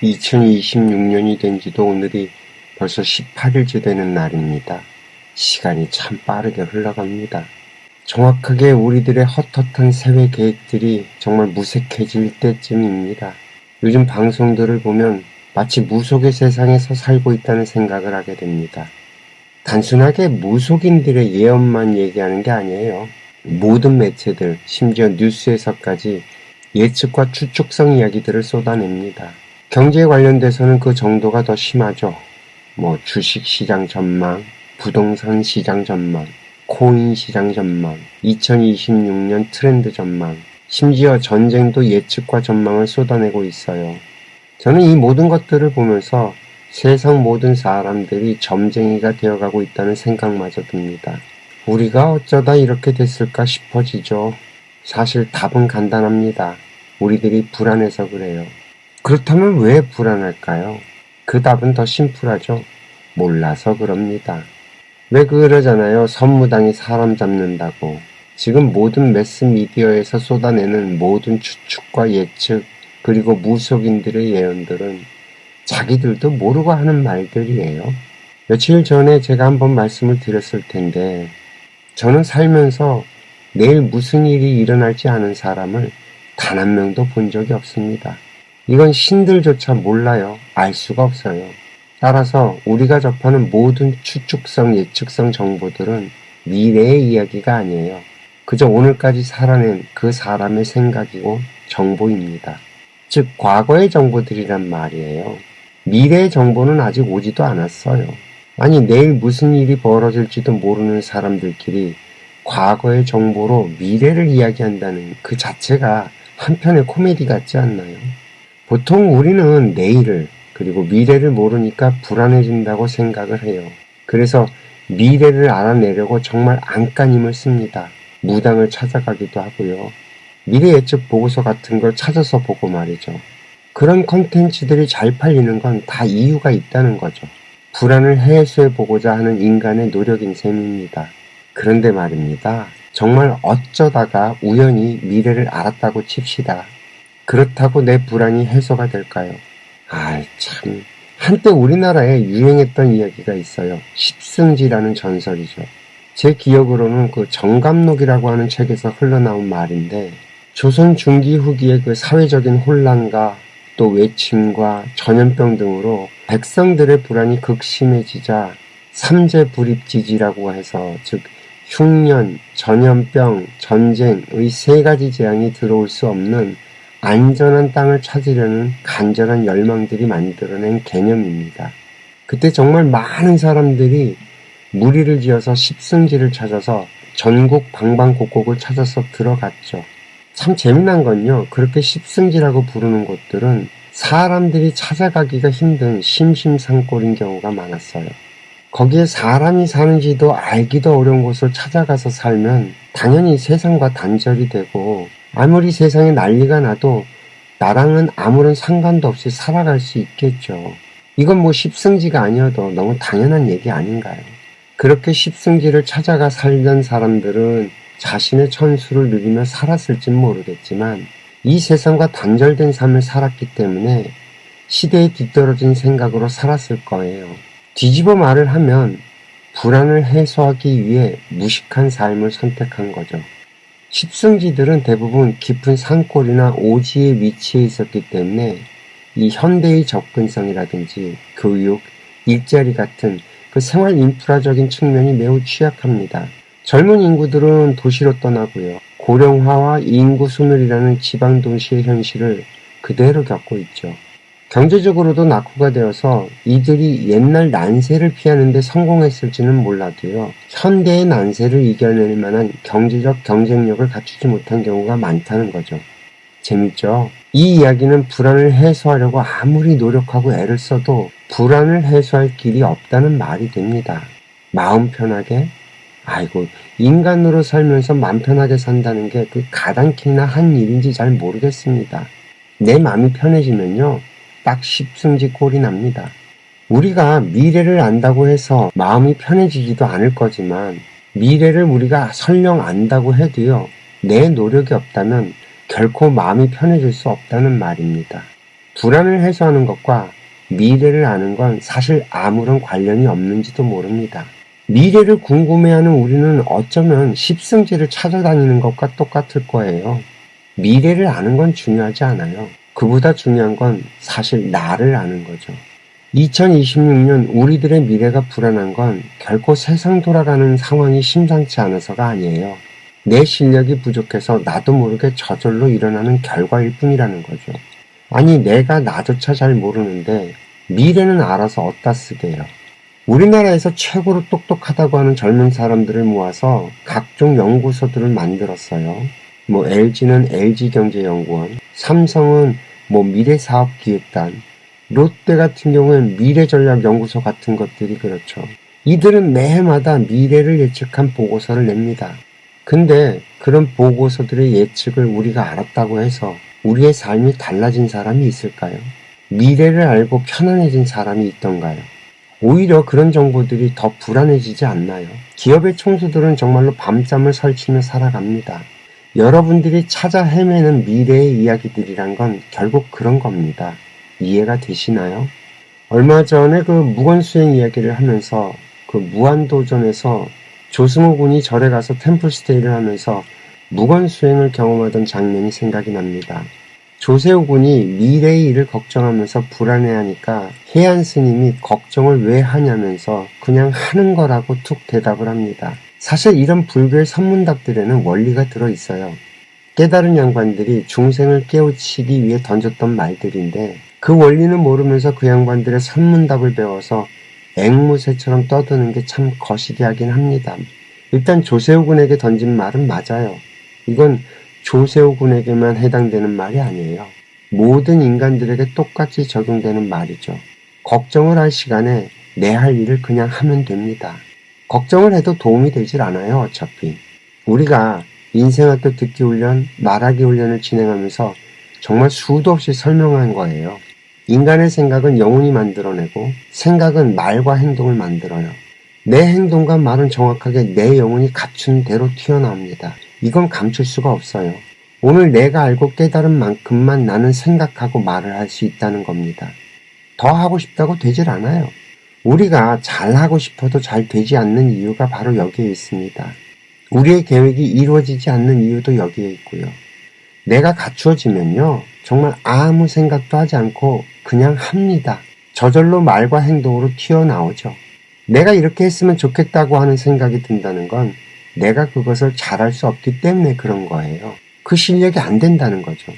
(2026년이) 된 지도 오늘이 벌써 18일째 되는 날입니다. 시간이 참 빠르게 흘러갑니다. 정확하게 우리들의 헛헛한 세외 계획들이 정말 무색해질 때쯤입니다. 요즘 방송들을 보면 마치 무속의 세상에서 살고 있다는 생각을 하게 됩니다. 단순하게 무속인들의 예언만 얘기하는 게 아니에요. 모든 매체들, 심지어 뉴스에서까지 예측과 추측성 이야기들을 쏟아냅니다. 경제에 관련돼서는 그 정도가 더 심하죠. 주식시장 전망, 부동산 시장 전망, 코인 시장 전망, 2026년 트렌드 전망, 심지어 전쟁도 예측과 전망을 쏟아내고 있어요. 저는 이 모든 것들을 보면서 세상 모든 사람들이 점쟁이가 되어가고 있다는 생각마저 듭니다. 우리가 어쩌다 이렇게 됐을까 싶어지죠. 사실 답은 간단합니다. 우리들이 불안해서 그래요. 그렇다면 왜 불안할까요? 그 답은 더 심플하죠. 몰라서 그럽니다. 왜 그러잖아요. 선무당이 사람 잡는다고. 지금 모든 매스미디어에서 쏟아내는 모든 추측과 예측, 그리고 무속인들의 예언들은 자기들도 모르고 하는 말들이에요. 며칠 전에 제가 한번 말씀을 드렸을 텐데, 저는 살면서 내일 무슨 일이 일어날지 아는 사람을 단 한 명도 본 적이 없습니다. 이건 신들조차 몰라요. 알 수가 없어요. 따라서 우리가 접하는 모든 추측성, 예측성 정보들은 미래의 이야기가 아니에요. 그저 오늘까지 살아낸 그 사람의 생각이고 정보입니다. 즉, 과거의 정보들이란 말이에요. 미래의 정보는 아직 오지도 않았어요. 아니, 내일 무슨 일이 벌어질지도 모르는 사람들끼리 과거의 정보로 미래를 이야기한다는 그 자체가 한편의 코미디 같지 않나요? 보통 우리는 내일을 그리고 미래를 모르니까 불안해진다고 생각을 해요. 그래서 미래를 알아내려고 정말 안간힘을 씁니다. 무당을 찾아가기도 하고요. 미래 예측 보고서 같은 걸 찾아서 보고 말이죠. 그런 콘텐츠들이 잘 팔리는 건 다 이유가 있다는 거죠. 불안을 해소해보고자 하는 인간의 노력인 셈입니다. 그런데 말입니다. 정말 어쩌다가 우연히 미래를 알았다고 칩시다. 그렇다고 내 불안이 해소가 될까요? 참. 한때 우리나라에 유행했던 이야기가 있어요. 십승지라는 전설이죠. 제 기억으로는 그 정감록이라고 하는 책에서 흘러나온 말인데, 조선 중기 후기의 그 사회적인 혼란과 또 외침과 전염병 등으로 백성들의 불안이 극심해지자 삼재불입지지라고 해서, 즉 흉년, 전염병, 전쟁의 세 가지 재앙이 들어올 수 없는 안전한 땅을 찾으려는 간절한 열망들이 만들어낸 개념입니다. 그때 정말 많은 사람들이 무리를 지어서 십승지를 찾아서 전국 방방곡곡을 찾아서 들어갔죠. 참 재미난 건요, 그렇게 십승지라고 부르는 곳들은 사람들이 찾아가기가 힘든 심심산골인 경우가 많았어요. 거기에 사람이 사는지도 알기도 어려운 곳을 찾아가서 살면 당연히 세상과 단절이 되고, 아무리 세상에 난리가 나도 나랑은 아무런 상관도 없이 살아갈 수 있겠죠. 이건 십승지가 아니어도 너무 당연한 얘기 아닌가요? 그렇게 십승지를 찾아가 살던 사람들은 자신의 천수를 누리며 살았을진 모르겠지만 이 세상과 단절된 삶을 살았기 때문에 시대에 뒤떨어진 생각으로 살았을 거예요. 뒤집어 말을 하면 불안을 해소하기 위해 무식한 삶을 선택한 거죠. 십승지들은 대부분 깊은 산골이나 오지에 위치해 있었기 때문에 이 현대의 접근성이라든지 교육, 일자리 같은 그 생활 인프라적인 측면이 매우 취약합니다. 젊은 인구들은 도시로 떠나고요. 고령화와 인구 소멸이라는 지방 도시의 현실을 그대로 겪고 있죠. 경제적으로도 낙후가 되어서 이들이 옛날 난세를 피하는 데 성공했을지는 몰라도요. 현대의 난세를 이겨낼 만한 경제적 경쟁력을 갖추지 못한 경우가 많다는 거죠. 재밌죠? 이 이야기는 불안을 해소하려고 아무리 노력하고 애를 써도 불안을 해소할 길이 없다는 말이 됩니다. 마음 편하게? 인간으로 살면서 마음 편하게 산다는 게 그 가당키나 한 일인지 잘 모르겠습니다. 내 마음이 편해지면요. 딱 십승지 꼴이 납니다. 우리가 미래를 안다고 해서 마음이 편해지지도 않을 거지만 미래를 우리가 설령 안다고 해도요, 내 노력이 없다면 결코 마음이 편해질 수 없다는 말입니다. 불안을 해소하는 것과 미래를 아는 건 사실 아무런 관련이 없는지도 모릅니다. 미래를 궁금해하는 우리는 어쩌면 십승지를 찾아다니는 것과 똑같을 거예요. 미래를 아는 건 중요하지 않아요. 그보다 중요한 건 사실 나를 아는 거죠. 2026년 우리들의 미래가 불안한 건 결코 세상 돌아가는 상황이 심상치 않아서가 아니에요. 내 실력이 부족해서 나도 모르게 저절로 일어나는 결과일 뿐이라는 거죠. 아니, 내가 나조차 잘 모르는데 미래는 알아서 어디다 쓰게요. 우리나라에서 최고로 똑똑하다고 하는 젊은 사람들을 모아서 각종 연구소들을 만들었어요. LG는 LG경제연구원, 삼성은 미래사업기획단, 롯데 같은 경우는 미래전략연구소 같은 것들이 그렇죠. 이들은 매해마다 미래를 예측한 보고서를 냅니다. 근데 그런 보고서들의 예측을 우리가 알았다고 해서 우리의 삶이 달라진 사람이 있을까요? 미래를 알고 편안해진 사람이 있던가요? 오히려 그런 정보들이 더 불안해지지 않나요? 기업의 총수들은 정말로 밤잠을 설치며 살아갑니다. 여러분들이 찾아 헤매는 미래의 이야기들이란 건 결국 그런 겁니다. 이해가 되시나요? 얼마 전에 그 무건수행 이야기를 하면서 그 무한도전에서 조승우 군이 절에 가서 템플스테이를 하면서 무건수행을 경험하던 장면이 생각이 납니다. 조세호 군이 미래의 일을 걱정하면서 불안해하니까 해안 스님이 걱정을 왜 하냐면서 그냥 하는 거라고 툭 대답을 합니다. 사실 이런 불교의 선문답들에는 원리가 들어있어요. 깨달은 양반들이 중생을 깨우치기 위해 던졌던 말들인데 그 원리는 모르면서 그 양반들의 선문답을 배워서 앵무새처럼 떠드는 게 참 거시기하긴 합니다. 일단 조세호 군에게 던진 말은 맞아요. 이건 조세호 군에게만 해당되는 말이 아니에요. 모든 인간들에게 똑같이 적용되는 말이죠. 걱정을 할 시간에 내 할 일을 그냥 하면 됩니다. 걱정을 해도 도움이 되질 않아요, 어차피. 우리가 인생학교 듣기 훈련, 말하기 훈련을 진행하면서 정말 수도 없이 설명한 거예요. 인간의 생각은 영혼이 만들어내고 생각은 말과 행동을 만들어요. 내 행동과 말은 정확하게 내 영혼이 갖춘 대로 튀어나옵니다. 이건 감출 수가 없어요. 오늘 내가 알고 깨달은 만큼만 나는 생각하고 말을 할 수 있다는 겁니다. 더 하고 싶다고 되질 않아요. 우리가 잘하고 싶어도 잘 되지 않는 이유가 바로 여기에 있습니다. 우리의 계획이 이루어지지 않는 이유도 여기에 있고요. 내가 갖추어지면요, 정말 아무 생각도 하지 않고 그냥 합니다. 저절로 말과 행동으로 튀어나오죠. 내가 이렇게 했으면 좋겠다고 하는 생각이 든다는 건 내가 그것을 잘할 수 없기 때문에 그런 거예요. 그 실력이 안 된다는 거죠.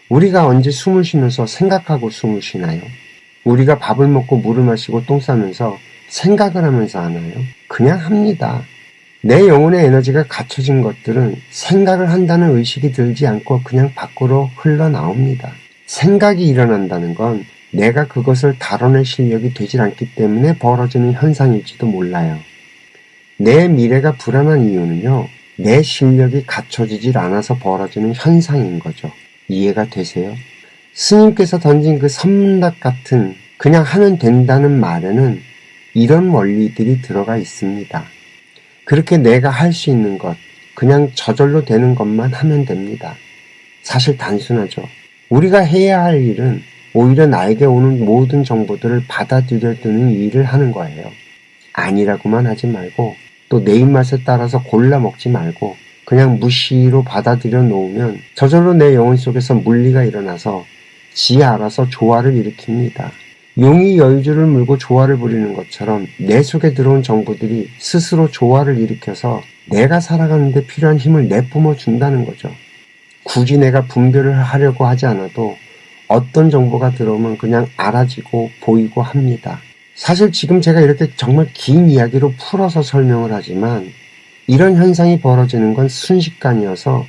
우리가 언제 숨을 쉬면서 생각하고 숨을 쉬나요? 우리가 밥을 먹고 물을 마시고 똥 싸면서 생각을 하면서 하나요? 그냥 합니다. 내 영혼의 에너지가 갖춰진 것들은 생각을 한다는 의식이 들지 않고 그냥 밖으로 흘러나옵니다. 생각이 일어난다는 건 내가 그것을 다뤄낼 실력이 되질 않기 때문에 벌어지는 현상일지도 몰라요. 내 미래가 불안한 이유는요, 내 실력이 갖춰지질 않아서 벌어지는 현상인 거죠. 이해가 되세요? 스님께서 던진 그 선문답 같은 그냥 하면 된다는 말에는 이런 원리들이 들어가 있습니다. 그렇게 내가 할 수 있는 것, 그냥 저절로 되는 것만 하면 됩니다. 사실 단순하죠. 우리가 해야 할 일은 오히려 나에게 오는 모든 정보들을 받아들여두는 일을 하는 거예요. 아니라고만 하지 말고 또 내 입맛에 따라서 골라 먹지 말고 그냥 무시로 받아들여 놓으면 저절로 내 영혼 속에서 물리가 일어나서 지 알아서 조화를 일으킵니다. 용이 여유주를 물고 조화를 부리는 것처럼 내 속에 들어온 정보들이 스스로 조화를 일으켜서 내가 살아가는데 필요한 힘을 내뿜어 준다는 거죠. 굳이 내가 분별을 하려고 하지 않아도 어떤 정보가 들어오면 그냥 알아지고 보이고 합니다. 사실 지금 제가 이렇게 정말 긴 이야기로 풀어서 설명을 하지만 이런 현상이 벌어지는 건 순식간이어서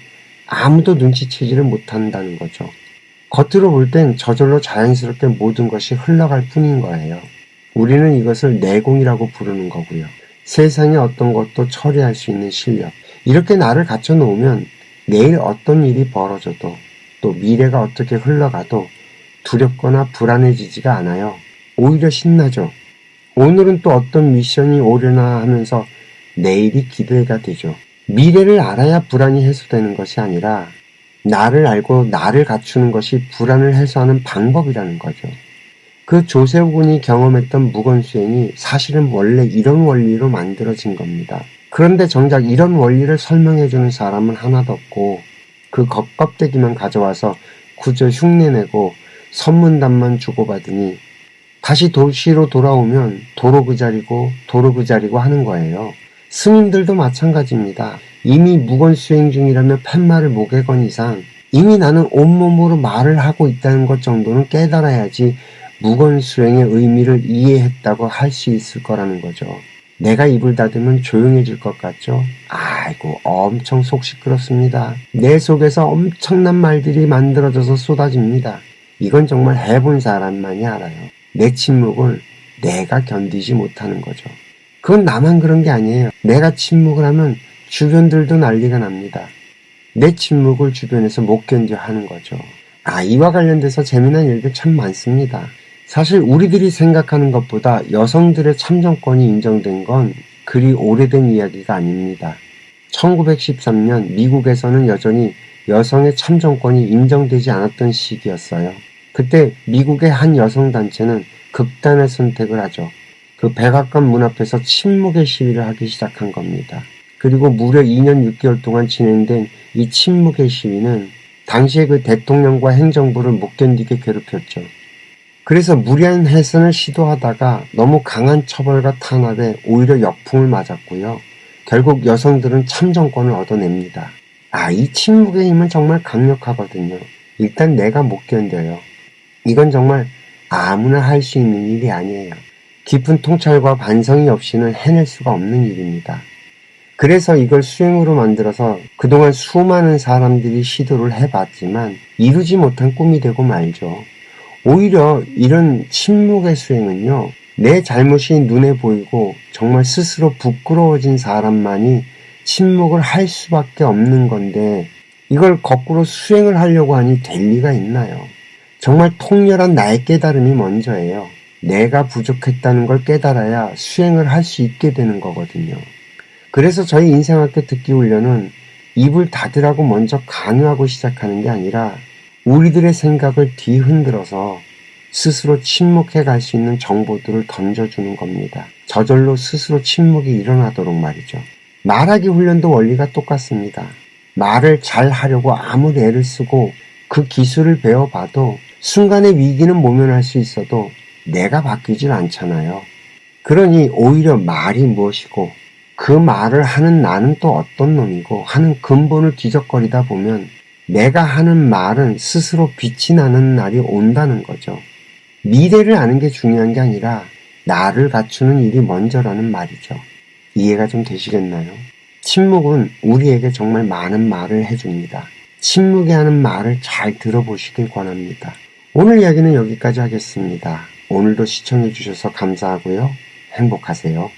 아무도 눈치채지를 못한다는 거죠. 겉으로 볼 땐 저절로 자연스럽게 모든 것이 흘러갈 뿐인 거예요. 우리는 이것을 내공이라고 부르는 거고요. 세상의 어떤 것도 처리할 수 있는 실력. 이렇게 나를 갖춰 놓으면 내일 어떤 일이 벌어져도 또 미래가 어떻게 흘러가도 두렵거나 불안해지지가 않아요. 오히려 신나죠. 오늘은 또 어떤 미션이 오려나 하면서 내일이 기대가 되죠. 미래를 알아야 불안이 해소되는 것이 아니라 나를 알고 나를 갖추는 것이 불안을 해소하는 방법이라는 거죠. 그 조세호 군이 경험했던 무건수행이 사실은 원래 이런 원리로 만들어진 겁니다. 그런데 정작 이런 원리를 설명해주는 사람은 하나도 없고 그 겉껍데기만 가져와서 그저 흉내내고 선문답만 주고받으니 다시 도시로 돌아오면 도로 그 자리고 하는 거예요. 스님들도 마찬가지입니다. 이미 무건수행 중이라며 팻말을 목에 건 이상 이미 나는 온몸으로 말을 하고 있다는 것 정도는 깨달아야지 무건수행의 의미를 이해했다고 할 수 있을 거라는 거죠. 내가 입을 닫으면 조용해질 것 같죠? 아이고 엄청 속 시끄럽습니다. 내 속에서 엄청난 말들이 만들어져서 쏟아집니다. 이건 정말 해본 사람만이 알아요. 내 침묵을 내가 견디지 못하는 거죠. 그건 나만 그런 게 아니에요. 내가 침묵을 하면 주변들도 난리가 납니다. 내 침묵을 주변에서 못 견뎌 하는 거죠. 이와 관련돼서 재미난 일들 참 많습니다. 사실 우리들이 생각하는 것보다 여성들의 참정권이 인정된 건 그리 오래된 이야기가 아닙니다. 1913년 미국에서는 여전히 여성의 참정권이 인정되지 않았던 시기였어요. 그때 미국의 한 여성단체는 극단의 선택을 하죠. 그 백악관 문 앞에서 침묵의 시위를 하기 시작한 겁니다. 그리고 무려 2년 6개월 동안 진행된 이 침묵의 시위는 당시에 그 대통령과 행정부를 못 견디게 괴롭혔죠. 그래서 무리한 해산을 시도하다가 너무 강한 처벌과 탄압에 오히려 역풍을 맞았고요. 결국 여성들은 참정권을 얻어냅니다. 이 침묵의 힘은 정말 강력하거든요. 일단 내가 못 견뎌요. 이건 정말 아무나 할 수 있는 일이 아니에요. 깊은 통찰과 반성이 없이는 해낼 수가 없는 일입니다. 그래서 이걸 수행으로 만들어서 그동안 수많은 사람들이 시도를 해봤지만 이루지 못한 꿈이 되고 말죠. 오히려 이런 침묵의 수행은요, 내 잘못이 눈에 보이고 정말 스스로 부끄러워진 사람만이 침묵을 할 수밖에 없는 건데 이걸 거꾸로 수행을 하려고 하니 될 리가 있나요? 정말 통렬한 나의 깨달음이 먼저예요. 내가 부족했다는 걸 깨달아야 수행을 할 수 있게 되는 거거든요. 그래서 저희 인생학교 듣기 훈련은 입을 닫으라고 먼저 강요하고 시작하는 게 아니라 우리들의 생각을 뒤흔들어서 스스로 침묵해 갈 수 있는 정보들을 던져주는 겁니다. 저절로 스스로 침묵이 일어나도록 말이죠. 말하기 훈련도 원리가 똑같습니다. 말을 잘 하려고 아무리 애를 쓰고 그 기술을 배워봐도 순간의 위기는 모면할 수 있어도 내가 바뀌질 않잖아요. 그러니 오히려 말이 무엇이고 그 말을 하는 나는 또 어떤 놈이고 하는 근본을 뒤적거리다 보면 내가 하는 말은 스스로 빛이 나는 날이 온다는 거죠. 미래를 아는 게 중요한 게 아니라 나를 갖추는 일이 먼저라는 말이죠. 이해가 좀 되시겠나요? 침묵은 우리에게 정말 많은 말을 해줍니다. 침묵이 하는 말을 잘 들어보시길 권합니다. 오늘 이야기는 여기까지 하겠습니다. 오늘도 시청해 주셔서 감사하고요. 행복하세요.